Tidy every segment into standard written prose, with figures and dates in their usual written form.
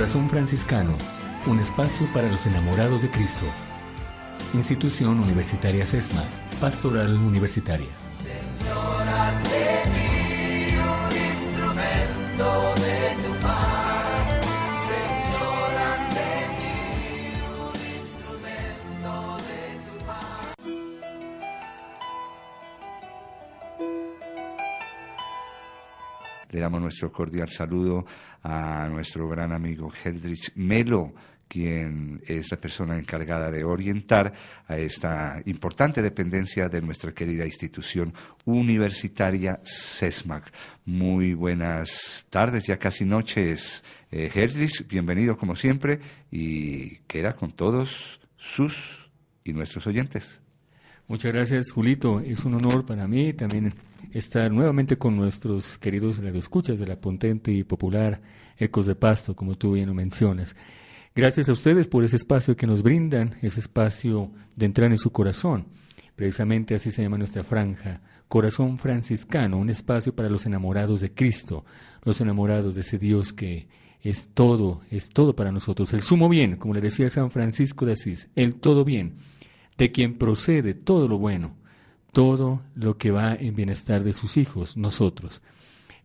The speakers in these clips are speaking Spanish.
Corazón Franciscano, un espacio para los enamorados de Cristo. Institución Universitaria CESMA, Pastoral Universitaria. Señoras de mí, un instrumento de tu paz. Señoras de mí, un instrumento de tu paz. Le damos nuestro cordial saludo a nuestro gran amigo Heldrich Melo, quien es la persona encargada de orientar a esta importante dependencia de nuestra querida institución universitaria CESMAC. Muy buenas tardes, ya casi noches, Heldrich, bienvenido como siempre y queda con todos sus y nuestros oyentes. Muchas gracias, Julito. Es un honor para mí también estar nuevamente con nuestros queridos radioescuchas de la potente y popular Ecos de Pasto, como tú bien lo mencionas. Gracias a ustedes por ese espacio que nos brindan, ese espacio de entrar en su corazón. Precisamente así se llama nuestra franja, Corazón Franciscano, un espacio para los enamorados de Cristo, los enamorados de ese Dios que es todo para nosotros. El sumo bien, como le decía San Francisco de Asís, el todo bien, de quien procede todo lo bueno, todo lo que va en bienestar de sus hijos, nosotros.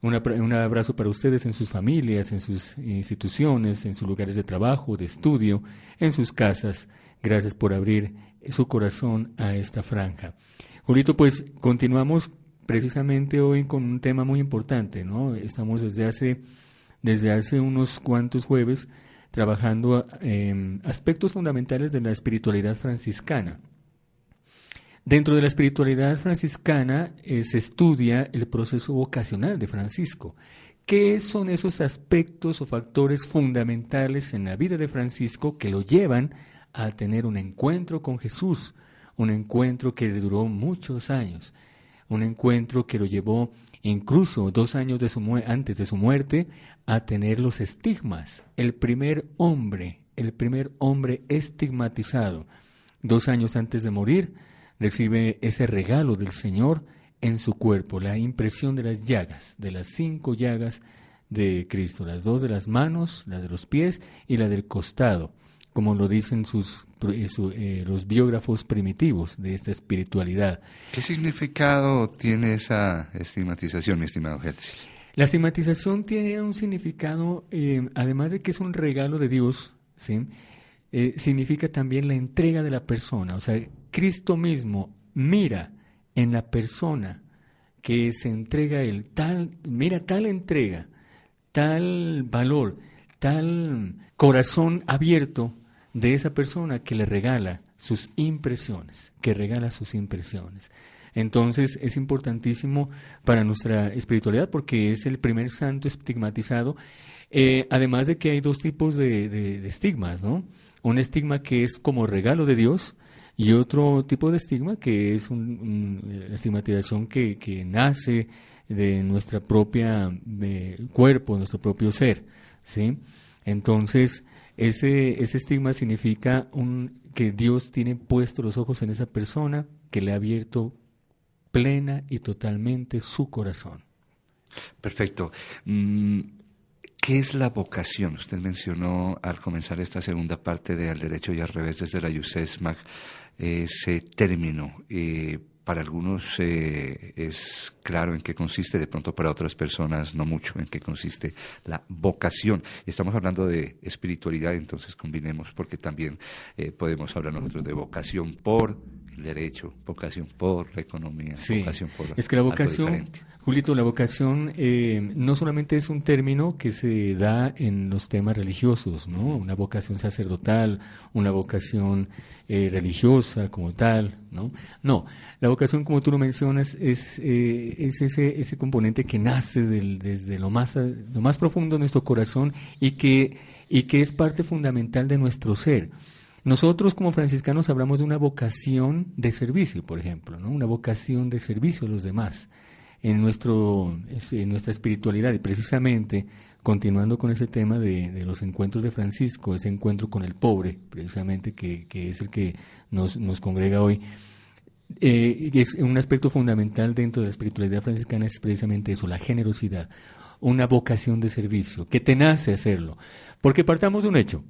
Un abrazo para ustedes en sus familias, en sus instituciones, en sus lugares de trabajo, de estudio, en sus casas. Gracias por abrir su corazón a esta franja. Julito, pues continuamos precisamente hoy con un tema muy importante, ¿no? Estamos desde hace unos cuantos jueves trabajando aspectos fundamentales de la espiritualidad franciscana. Dentro de la espiritualidad franciscana se estudia el proceso vocacional de Francisco. ¿Qué son esos aspectos o factores fundamentales en la vida de Francisco que lo llevan a tener un encuentro con Jesús? Un encuentro que duró muchos años, un encuentro que lo llevó incluso 2 años antes de su muerte a tener los estigmas. El primer hombre estigmatizado, 2 años antes de morir, recibe ese regalo del Señor en su cuerpo, la impresión de las llagas, de las 5 llagas de Cristo, las 2 de las manos, la de los pies y la del costado, como lo dicen los biógrafos primitivos de esta espiritualidad. ¿Qué significado tiene esa estigmatización, mi estimado Heldrich? La estigmatización tiene un significado, además de que es un regalo de Dios, ¿sí? Significa también la entrega de la persona. O sea, Cristo mismo mira en la persona que se entrega a Él, tal entrega, tal valor, tal corazón abierto de esa persona que le regala sus impresiones, Entonces es importantísimo para nuestra espiritualidad porque es el primer santo estigmatizado, además de que hay 2 tipos de estigmas, ¿no? Un estigma que es como regalo de Dios y otro tipo de estigma que es una estigmatización que nace de nuestra propia cuerpo, nuestro propio ser, ¿sí? Entonces, ese estigma significa que Dios tiene puestos los ojos en esa persona, que le ha abierto plena y totalmente su corazón. Perfecto. ¿Qué es la vocación? Usted mencionó al comenzar esta segunda parte de Al Derecho y al Revés desde la UCESMAC ese término. Para algunos es claro en qué consiste, de pronto para otras personas no mucho en qué consiste la vocación. Estamos hablando de espiritualidad, entonces combinemos porque también podemos hablar nosotros de vocación por el derecho, vocación por la economía, sí, vocación por es que la vocación, Julito, la vocación no solamente es un término que se da en los temas religiosos, ¿no? Una vocación sacerdotal, una vocación religiosa como tal, ¿no? No, la vocación, como tú lo mencionas, es ese componente que nace desde lo más profundo de nuestro corazón y que es parte fundamental de nuestro ser. Nosotros como franciscanos hablamos de una vocación de servicio, por ejemplo, ¿no? Una vocación de servicio a los demás en nuestra espiritualidad, y precisamente continuando con ese tema de los encuentros de Francisco, ese encuentro con el pobre, precisamente que es el que nos congrega hoy, es un aspecto fundamental dentro de la espiritualidad franciscana, es precisamente eso, la generosidad. una vocación de servicio, que te nace hacerlo. Porque partamos de un hecho.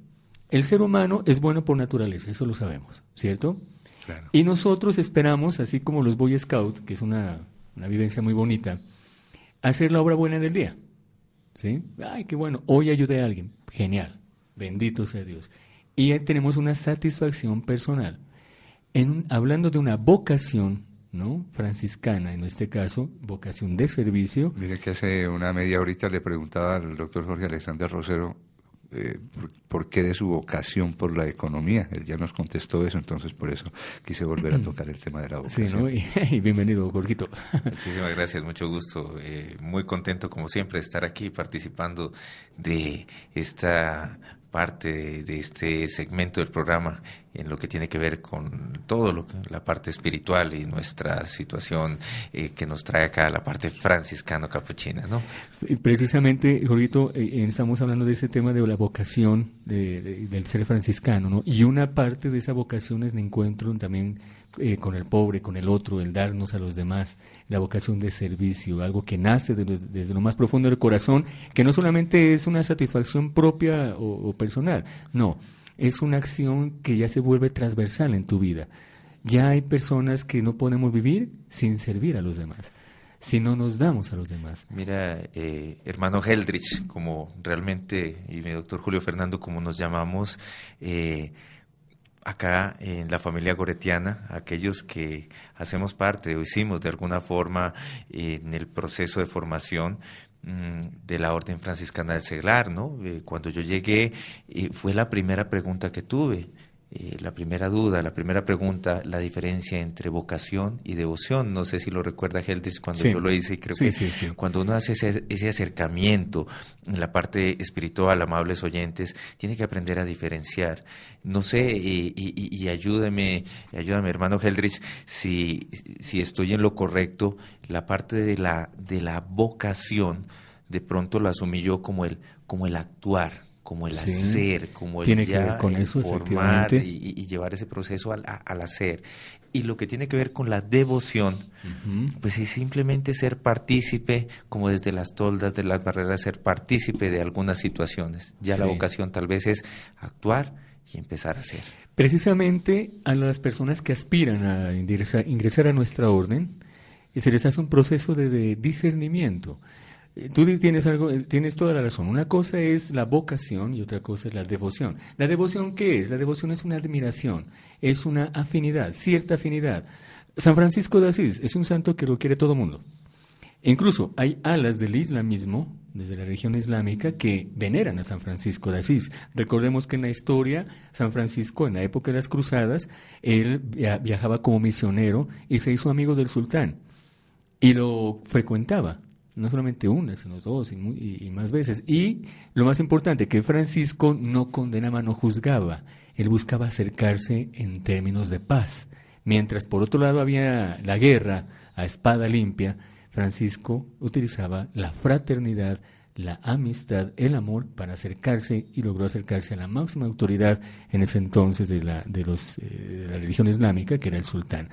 El ser humano es bueno por naturaleza, eso lo sabemos, ¿cierto? Claro. Y nosotros esperamos, así como los Boy Scouts, que es una vivencia muy bonita, hacer la obra buena del día. ¿Sí? Ay, qué bueno, hoy ayudé a alguien. Genial, bendito sea Dios. Y ahí tenemos una satisfacción personal. Hablando de una vocación, ¿no?, franciscana, en este caso, vocación de servicio. Mire que hace una media horita le preguntaba al doctor Jorge Alexander Rosero por qué de su vocación por la economía. Él ya nos contestó eso, entonces por eso quise volver a tocar el tema de la vocación. Sí, ¿no? Y bienvenido, Jorgito. Muchísimas gracias, mucho gusto. Muy contento, como siempre, de estar aquí participando de esta parte de este segmento del programa en lo que tiene que ver con todo la parte espiritual y nuestra situación que nos trae acá la parte franciscano-capuchina, ¿no? Precisamente, Jorgito, estamos hablando de ese tema de la vocación del ser franciscano, ¿no? Y una parte de esa vocación es el encuentro también con el pobre, con el otro, el darnos a los demás, la vocación de servicio, algo que nace desde lo más profundo del corazón, que no solamente es una satisfacción propia o personal, no, es una acción que ya se vuelve transversal en tu vida. Ya hay personas que no podemos vivir sin servir a los demás, si no nos damos a los demás. Mira, hermano Heldrich, como realmente, y mi doctor Julio Fernando, como nos llamamos, acá en la familia goretiana, aquellos que hacemos parte o hicimos de alguna forma en el proceso de formación de la Orden Franciscana del Seglar, ¿no? Cuando yo llegué, fue la primera pregunta que tuve. La primera duda, la primera pregunta, la diferencia entre vocación y devoción. No sé si lo recuerda Heldrich cuando yo lo hice, y creo que cuando uno hace ese acercamiento en la parte espiritual, amables oyentes, tiene que aprender a diferenciar. No sé, y ayúdame, hermano Heldrich, si estoy en lo correcto, la parte de la vocación, de pronto la asumí yo como el actuar, como el hacer, como el tiene que ver con eso, formar y llevar ese proceso al hacer. Y lo que tiene que ver con la devoción, pues es simplemente ser partícipe, como desde las toldas de las barreras, ser partícipe de algunas situaciones. Ya la vocación tal vez es actuar y empezar a hacer. Precisamente a las personas que aspiran a ingresar a nuestra orden, se les hace un proceso de discernimiento. Tú tienes toda la razón. Una cosa es la vocación y otra cosa es la devoción. ¿La devoción qué es? La devoción es una admiración, es una afinidad, cierta afinidad. San Francisco de Asís es un santo que lo quiere todo el mundo. Incluso hay alas del islamismo, desde la religión islámica, que veneran a San Francisco de Asís. Recordemos que en la historia, San Francisco, en la época de las cruzadas, él viajaba como misionero y se hizo amigo del sultán y lo frecuentaba. No solamente una, sino dos y más veces. Y lo más importante, que Francisco no condenaba, no juzgaba. Él buscaba acercarse en términos de paz. Mientras por otro lado había la guerra a espada limpia, Francisco utilizaba la fraternidad, la amistad, el amor para acercarse, y logró acercarse a la máxima autoridad en ese entonces de la religión islámica, que era el sultán.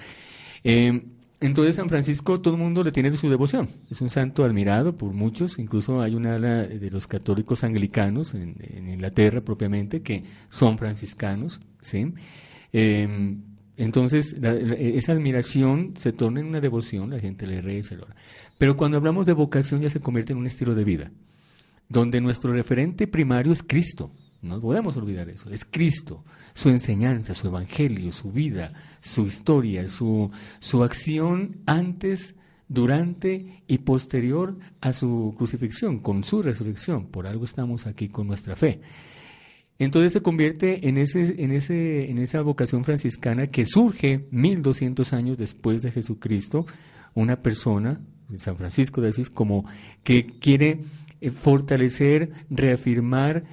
Entonces San Francisco todo el mundo le tiene de su devoción, es un santo admirado por muchos, incluso hay una ala de los católicos anglicanos en Inglaterra propiamente que son franciscanos, ¿sí? Entonces esa admiración se torna en una devoción, la gente le reza, le ora. Pero cuando hablamos de vocación ya se convierte en un estilo de vida, donde nuestro referente primario es Cristo. No podemos olvidar eso, es Cristo, su enseñanza, su evangelio, su vida, su historia, su acción antes, durante y posterior a su crucifixión, con su resurrección. Por algo estamos aquí con nuestra fe. Entonces se convierte en esa vocación franciscana que surge 1200 años después de Jesucristo, una persona, San Francisco de Asís, como que quiere fortalecer, reafirmar,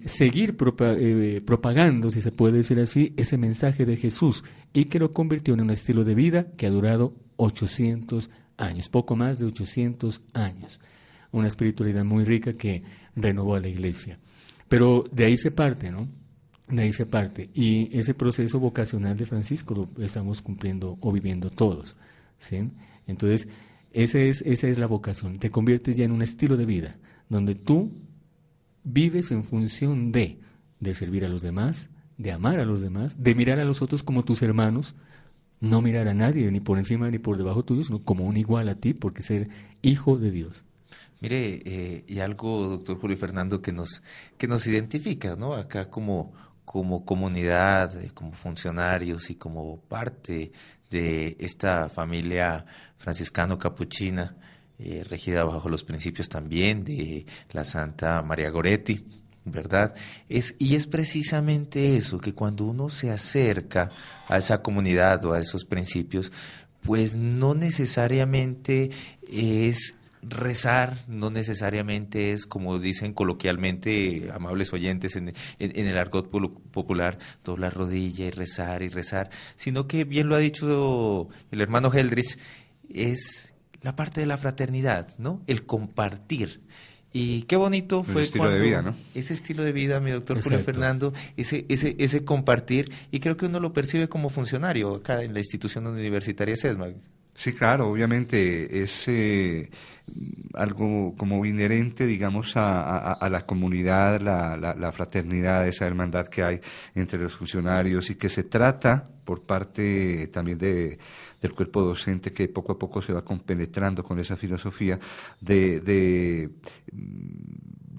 seguir propagando, si se puede decir así, ese mensaje de Jesús, y que lo convirtió en un estilo de vida que ha durado 800 años, poco más de 800 años. Una espiritualidad muy rica que renovó a la Iglesia. Pero de ahí se parte, ¿no? De ahí se parte. Y ese proceso vocacional de Francisco lo estamos cumpliendo o viviendo todos, ¿sí? Entonces, Esa es la vocación. Te conviertes ya en un estilo de vida, donde tú vives en función de servir a los demás, de amar a los demás, de mirar a los otros como tus hermanos, no mirar a nadie, ni por encima ni por debajo tuyo, sino como un igual a ti, porque ser hijo de Dios. Mire, y algo, doctor Julio Fernando, que nos identifica, ¿no? Acá como comunidad, como funcionarios y como parte de esta familia franciscano-capuchina, regida bajo los principios también de la Santa María Goretti, ¿verdad? Y es precisamente eso, que cuando uno se acerca a esa comunidad o a esos principios, pues no necesariamente es rezar, no necesariamente es, como dicen coloquialmente amables oyentes en el argot popular, doblar rodilla y rezar, sino que bien lo ha dicho el hermano Heldrich, es la parte de la fraternidad, ¿no? El compartir. Y qué bonito fue estilo de vida, ¿no? Ese estilo de vida, mi doctor Julio Exacto. Fernando, ese compartir, y creo que uno lo percibe como funcionario acá en la institución universitaria SESMAC. Sí, claro, obviamente es algo como inherente, digamos, a la comunidad, la fraternidad, esa hermandad que hay entre los funcionarios y que se trata por parte también del cuerpo docente, que poco a poco se va compenetrando con esa filosofía de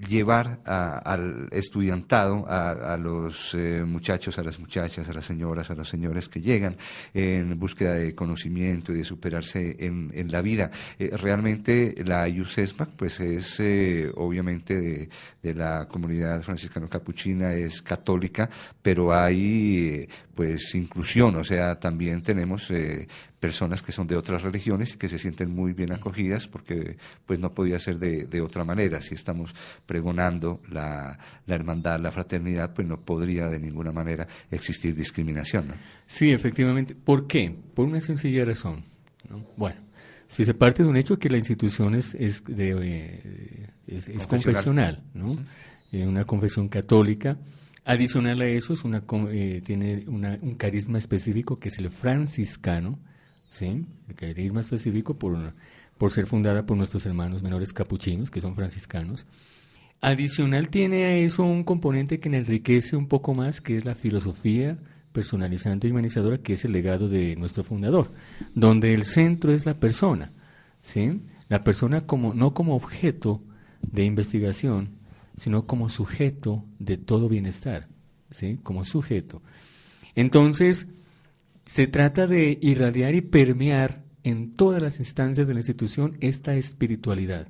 llevar al estudiantado, a los muchachos, a las muchachas, a las señoras, a los señores que llegan en búsqueda de conocimiento y de superarse en la vida. Realmente la IUSESMAC pues es obviamente de la comunidad franciscano-capuchina, es católica, pero hay pues inclusión, o sea, también tenemos personas que son de otras religiones y que se sienten muy bien acogidas porque pues no podía ser de otra manera. Si estamos pregonando la hermandad, la fraternidad, pues no podría de ninguna manera existir discriminación, ¿no? Sí, efectivamente. ¿Por qué? Por una sencilla razón, ¿no? Bueno, si se parte de un hecho que la institución es confesional, ¿no? Una confesión católica. Adicional a eso, tiene un carisma específico que es el franciscano, ¿sí? El carisma específico por ser fundada por nuestros hermanos menores capuchinos, que son franciscanos. Adicional tiene a eso un componente que enriquece un poco más, que es la filosofía personalizante y humanizadora, que es el legado de nuestro fundador, donde el centro es la persona, ¿sí? La persona no como objeto de investigación, sino como sujeto de todo bienestar, ¿sí? Como sujeto. Entonces, se trata de irradiar y permear en todas las instancias de la institución esta espiritualidad,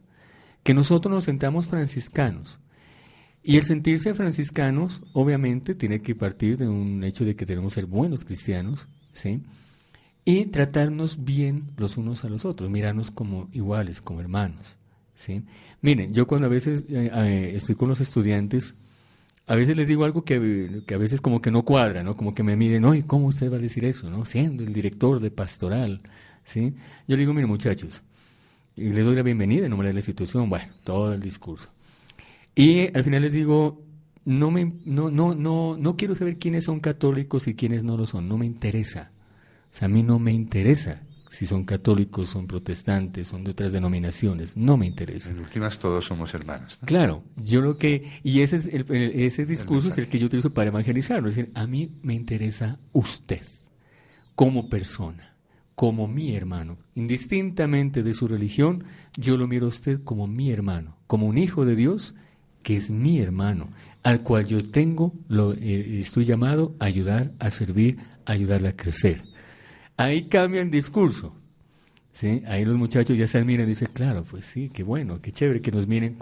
que nosotros nos sentamos franciscanos. Y el sentirse franciscanos, obviamente, tiene que partir de un hecho de que tenemos que ser buenos cristianos, ¿sí? Y tratarnos bien los unos a los otros, mirarnos como iguales, como hermanos, ¿sí? Miren, yo cuando a veces estoy con los estudiantes, a veces les digo algo que a veces como que no cuadra, ¿no? Como que me miden, oye, ¿cómo usted va a decir eso, no? Siendo el director de pastoral, ¿sí? Yo le digo, miren, muchachos, y les doy la bienvenida en nombre de la institución, bueno, todo el discurso. Y al final les digo, no quiero saber quiénes son católicos y quiénes no lo son, no me interesa. O sea, a mí no me interesa si son católicos, son protestantes, son de otras denominaciones, no me interesa. En últimas todos somos hermanos, ¿no? Claro, y ese discurso es el que yo utilizo para evangelizarlo, es decir, a mí me interesa usted, como persona, como mi hermano, indistintamente de su religión, yo lo miro a usted como mi hermano, como un hijo de Dios, que es mi hermano, al cual yo estoy llamado a ayudar, a servir, a ayudarle a crecer. Ahí cambia el discurso, ¿sí? Ahí los muchachos ya se admiran y dicen, claro, pues sí, qué bueno, qué chévere que nos miren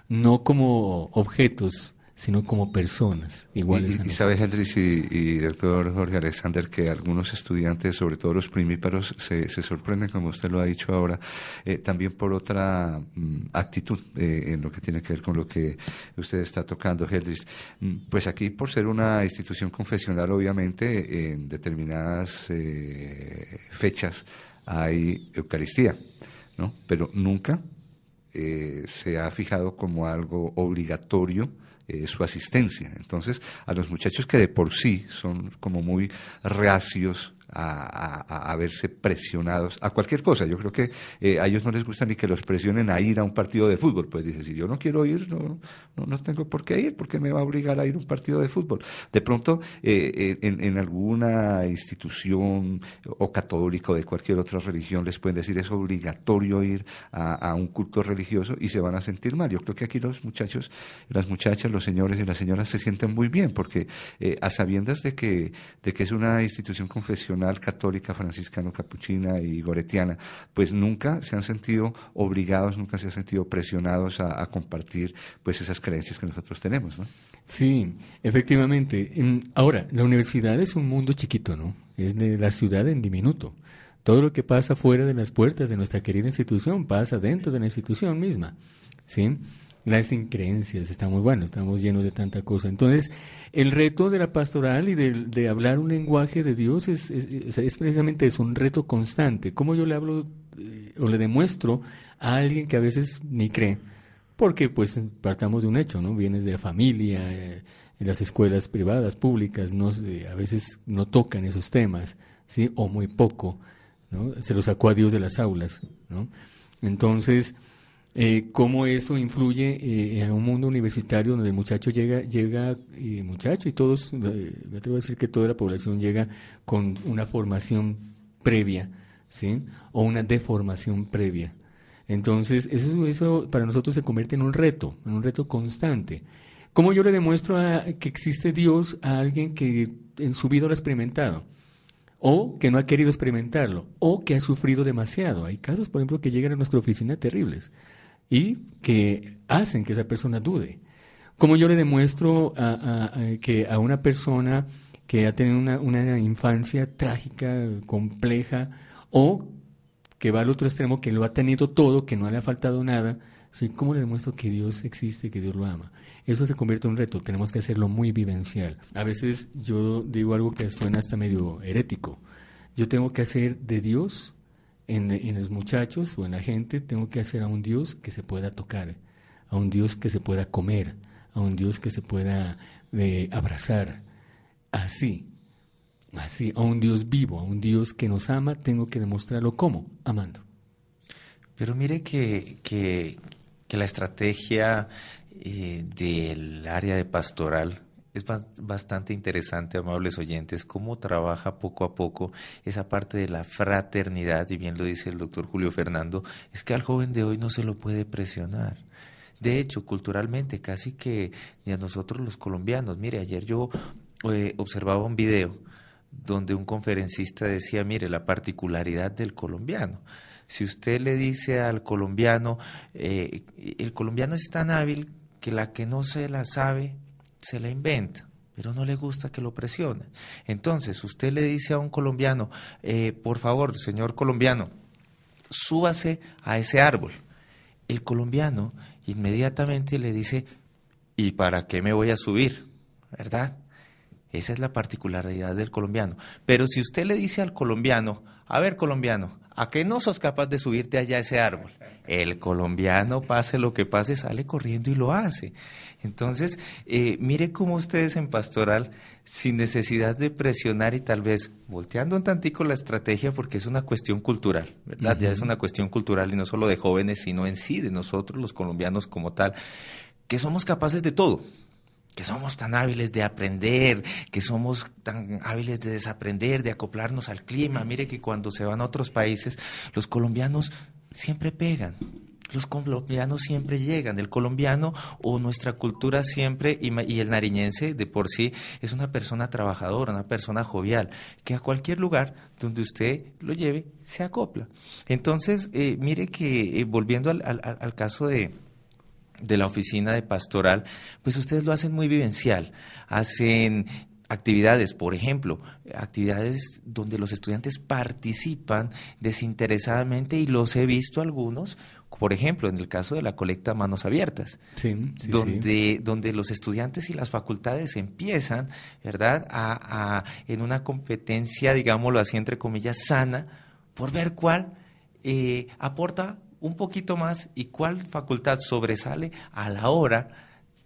no como objetos, sino como personas iguales. Y sabe, Heldrich y doctor Jorge Alexander, que algunos estudiantes, sobre todo los primíparos, se sorprenden, como usted lo ha dicho ahora, también por otra actitud en lo que tiene que ver con lo que usted está tocando, Heldrich. Pues aquí, por ser una institución confesional, obviamente, en determinadas fechas hay Eucaristía, ¿no? Pero nunca se ha fijado como algo obligatorio su asistencia. Entonces, a los muchachos que de por sí son como muy reacios a verse presionados a cualquier cosa. Yo creo que a ellos no les gusta ni que los presionen a ir a un partido de fútbol. Pues dice, si yo no quiero ir, no tengo por qué ir, ¿por qué me va a obligar a ir a un partido de fútbol? De pronto, en alguna institución o católica o de cualquier otra religión les pueden decir es obligatorio ir a un culto religioso y se van a sentir mal. Yo creo que aquí los muchachos, las muchachas, los señores y las señoras se sienten muy bien porque a sabiendas de que es una institución confesional católica, franciscano, capuchina y goretiana, pues nunca se han sentido obligados, nunca se han sentido presionados a compartir pues esas creencias que nosotros tenemos, ¿no? Sí, efectivamente. Ahora, la universidad es un mundo chiquito, ¿no? Es de la ciudad en diminuto. Todo lo que pasa fuera de las puertas de nuestra querida institución pasa dentro de la institución misma, ¿sí? Las increencias, estamos llenos de tanta cosa. Entonces, el reto de la pastoral y de hablar un lenguaje de Dios es precisamente eso, un reto constante. ¿Cómo yo le hablo o le demuestro a alguien que a veces ni cree? Porque pues partamos de un hecho, ¿no? Vienes de la familia, en las escuelas privadas, públicas, a veces no tocan esos temas, ¿sí? O muy poco, ¿no? Se los sacó a Dios de las aulas, ¿no? Entonces, cómo eso influye en un mundo universitario donde el muchacho muchacho y todos, me atrevo a decir que toda la población llega con una formación previa, ¿sí? O una deformación previa. Entonces, eso para nosotros se convierte en un reto constante. ¿Cómo yo le demuestro que existe Dios a alguien que en su vida lo ha experimentado? O que no ha querido experimentarlo, o que ha sufrido demasiado. Hay casos, por ejemplo, que llegan a nuestra oficina terribles y que hacen que esa persona dude. ¿Cómo yo le demuestro que a una persona que ha tenido una infancia trágica, compleja, o que va al otro extremo, que lo ha tenido todo, que no le ha faltado nada, ¿sí? ¿Cómo le demuestro que Dios existe, que Dios lo ama? Eso se convierte en un reto, tenemos que hacerlo muy vivencial. A veces yo digo algo que suena hasta medio herético. Yo tengo que hacer de Dios, en los muchachos o en la gente, tengo que hacer a un Dios que se pueda tocar, a un Dios que se pueda comer, a un Dios que se pueda abrazar. Así, a un Dios vivo, a un Dios que nos ama, tengo que demostrarlo ¿cómo? Amando. Pero mire que la estrategia del área de pastoral es bastante interesante, amables oyentes, cómo trabaja poco a poco esa parte de la fraternidad, y bien lo dice el doctor Julio Fernando, es que al joven de hoy no se lo puede presionar. De hecho, culturalmente, casi que ni a nosotros los colombianos. Mire, ayer yo observaba un video donde un conferencista decía, mire, la particularidad del colombiano. Si usted le dice al colombiano, el colombiano es tan hábil que la que no se la sabe, se la inventa, pero no le gusta que lo presionen. Entonces, usted le dice a un colombiano, por favor, señor colombiano, súbase a ese árbol. El colombiano inmediatamente le dice, ¿y para qué me voy a subir? ¿Verdad? Esa es la particularidad del colombiano. Pero si usted le dice al colombiano, a ver colombiano, ¿a qué no sos capaz de subirte allá a ese árbol? El colombiano, pase lo que pase, sale corriendo y lo hace. Entonces, mire cómo ustedes en pastoral, sin necesidad de presionar y tal vez volteando un tantico la estrategia, porque es una cuestión cultural, ¿verdad? Ya es una cuestión cultural y no solo de jóvenes, sino en sí de nosotros los colombianos como tal, que somos capaces de todo. Que somos tan hábiles de aprender, que somos tan hábiles de desaprender, de acoplarnos al clima. Mire que cuando se van a otros países, los colombianos siempre pegan, los colombianos siempre llegan. El colombiano o nuestra cultura siempre, y el nariñense de por sí, es una persona trabajadora, una persona jovial, que a cualquier lugar donde usted lo lleve, se acopla. Entonces, mire que volviendo al caso de la oficina de pastoral, pues ustedes lo hacen muy vivencial, hacen actividades, por ejemplo, actividades donde los estudiantes participan desinteresadamente y los he visto algunos, por ejemplo, en el caso de la colecta Manos Abiertas, donde los estudiantes y las facultades empiezan, ¿verdad?, en una competencia, digámoslo así, entre comillas, sana, por ver cuál aporta un poquito más y cuál facultad sobresale a la hora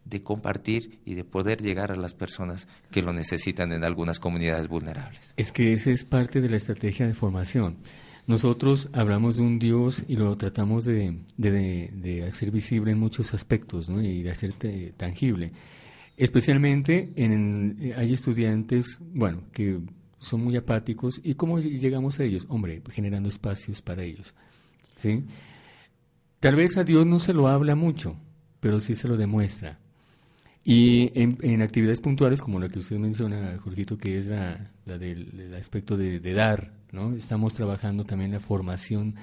de compartir y de poder llegar a las personas que lo necesitan en algunas comunidades vulnerables. Es que esa es parte de la estrategia de formación. Nosotros hablamos de un Dios y lo tratamos de hacer visible en muchos aspectos, ¿no? Y de hacer tangible. Especialmente hay estudiantes, bueno, que son muy apáticos. ¿Y cómo llegamos a ellos? Hombre, generando espacios para ellos, ¿sí? Tal vez a Dios no se lo habla mucho, pero sí se lo demuestra. Y en actividades puntuales, como la que usted menciona, Jorgito, que es la del aspecto de dar, ¿no? Estamos trabajando también la formación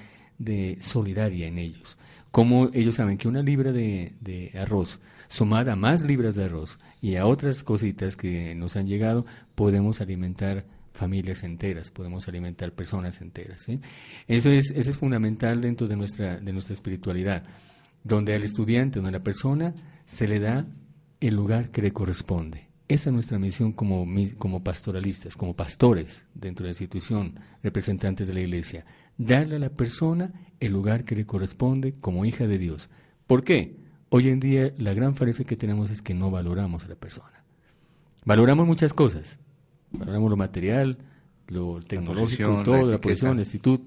solidaria en ellos. Como ellos saben que una libra de arroz, sumada a más libras de arroz y a otras cositas que nos han llegado, podemos alimentar familias enteras, podemos alimentar personas enteras, ¿sí? Eso es fundamental dentro de nuestra espiritualidad, donde al estudiante, donde a la persona se le da el lugar que le corresponde. Esa es nuestra misión como pastoralistas, como pastores dentro de la institución, representantes de la iglesia. Darle a la persona el lugar que le corresponde como hija de Dios. ¿Por qué? Hoy en día la gran falencia que tenemos es que no valoramos a la persona. Valoramos muchas cosas. Valoramos lo material, lo tecnológico, todo, la posición,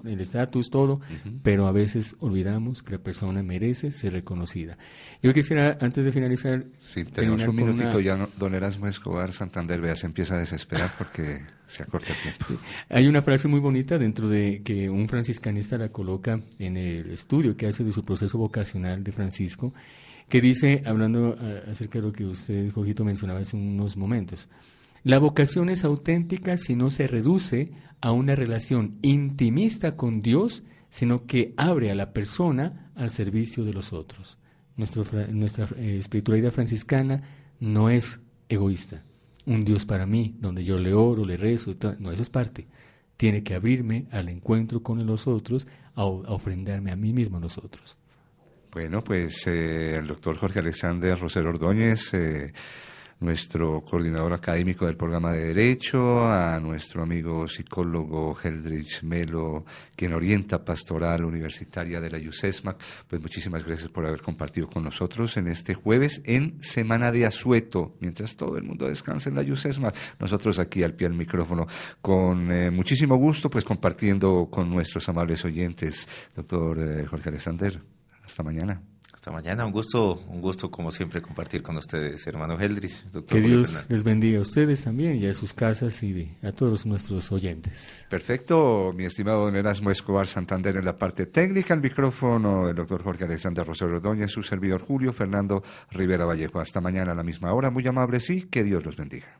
el estatus, todo, pero a veces olvidamos que la persona merece ser reconocida. Yo quisiera, antes de finalizar... Sí, tenemos un minutito ya, don Erasmo Escobar Santander, vea, se empieza a desesperar porque se acorta el tiempo. Sí. Hay una frase muy bonita dentro de que un franciscanista la coloca en el estudio que hace de su proceso vocacional de Francisco, que dice, hablando acerca de lo que usted, Jorgito, mencionaba hace unos momentos: la vocación es auténtica si no se reduce a una relación intimista con Dios, sino que abre a la persona al servicio de los otros. Nuestra espiritualidad franciscana no es egoísta. Un Dios para mí, donde yo le oro, le rezo, no, eso es parte. Tiene que abrirme al encuentro con los otros, a ofrendarme a mí mismo a los otros. Bueno, pues el doctor Jorge Alexander Rosero Ordóñez, nuestro coordinador académico del programa de Derecho, a nuestro amigo psicólogo Heldrich Melo, quien orienta pastoral universitaria de la UCESMAC, pues muchísimas gracias por haber compartido con nosotros en este jueves en Semana de Asueto, mientras todo el mundo descansa en la UCESMAC, nosotros aquí al pie del micrófono, con muchísimo gusto, pues compartiendo con nuestros amables oyentes. Doctor Jorge Alexander, hasta mañana. Hasta mañana, un gusto como siempre compartir con ustedes, hermano Heldrich. Que Dios les bendiga a ustedes también y a sus casas y a todos nuestros oyentes. Perfecto, mi estimado don Erasmo Escobar Santander en la parte técnica, el micrófono el doctor Jorge Alexander Rosero Ordóñez, su servidor Julio Fernando Rivera Vallejo. Hasta mañana a la misma hora, muy amables y que Dios los bendiga.